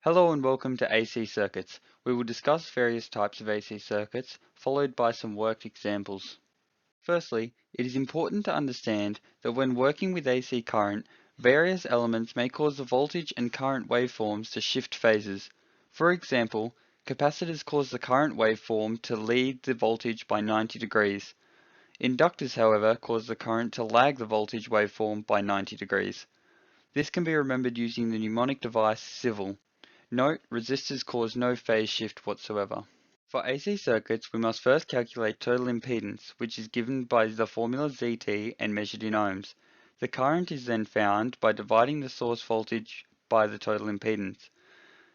Hello and welcome to AC circuits. We will discuss various types of AC circuits, followed by some worked examples. Firstly, it is important to understand that when working with AC current, various elements may cause the voltage and current waveforms to shift phases. For example, capacitors cause the current waveform to lead the voltage by 90 degrees. Inductors, however, cause the current to lag the voltage waveform by 90 degrees. This can be remembered using the mnemonic device civil. Note, resistors cause no phase shift whatsoever. For AC circuits, we must first calculate total impedance, which is given by the formula ZT and measured in ohms. The current is then found by dividing the source voltage by the total impedance.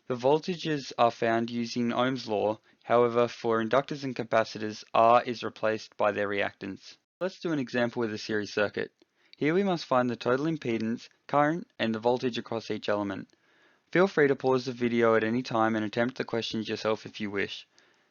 The voltages are found using Ohm's law, however for inductors and capacitors, R is replaced by their reactance. Let's do an example with a series circuit. Here we must find the total impedance, current, and the voltage across each element. Feel free to pause the video at any time and attempt the questions yourself if you wish.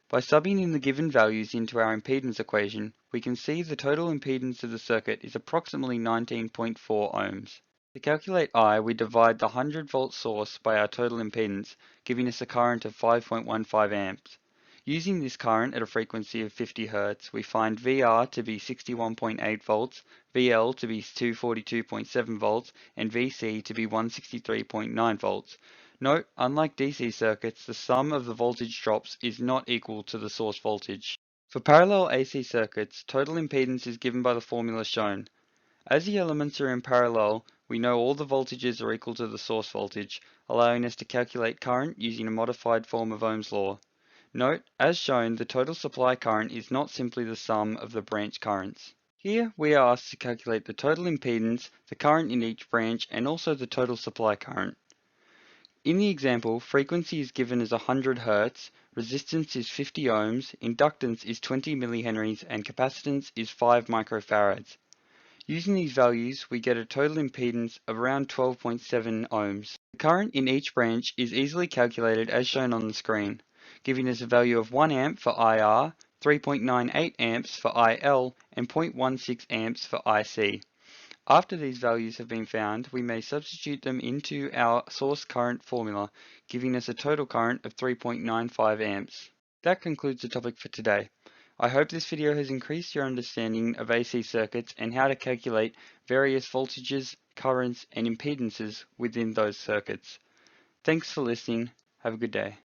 By subbing in the given values into our impedance equation, we can see the total impedance of the circuit is approximately 19.4 ohms. To calculate I, we divide the 100-volt source by our total impedance, giving us a current of 5.15 amps. Using this current at a frequency of 50 Hz, we find VR to be 61.8 volts, VL to be 242.7 volts, and VC to be 163.9 volts. Note, unlike DC circuits, the sum of the voltage drops is not equal to the source voltage. For parallel AC circuits, total impedance is given by the formula shown. As the elements are in parallel, we know all the voltages are equal to the source voltage, allowing us to calculate current using a modified form of Ohm's law. Note, as shown, the total supply current is not simply the sum of the branch currents. Here, we are asked to calculate the total impedance, the current in each branch, and also the total supply current. In the example, frequency is given as 100 Hz, resistance is 50 ohms, inductance is 20 millihenries, and capacitance is 5 microfarads. Using these values, we get a total impedance of around 12.7 ohms. The current in each branch is easily calculated as shown on the screen, giving us a value of 1 amp for IR, 3.98 amps for IL, and 0.16 amps for IC. After these values have been found, we may substitute them into our source current formula, giving us a total current of 3.95 amps. That concludes the topic for today. I hope this video has increased your understanding of AC circuits and how to calculate various voltages, currents, and impedances within those circuits. Thanks for listening. Have a good day.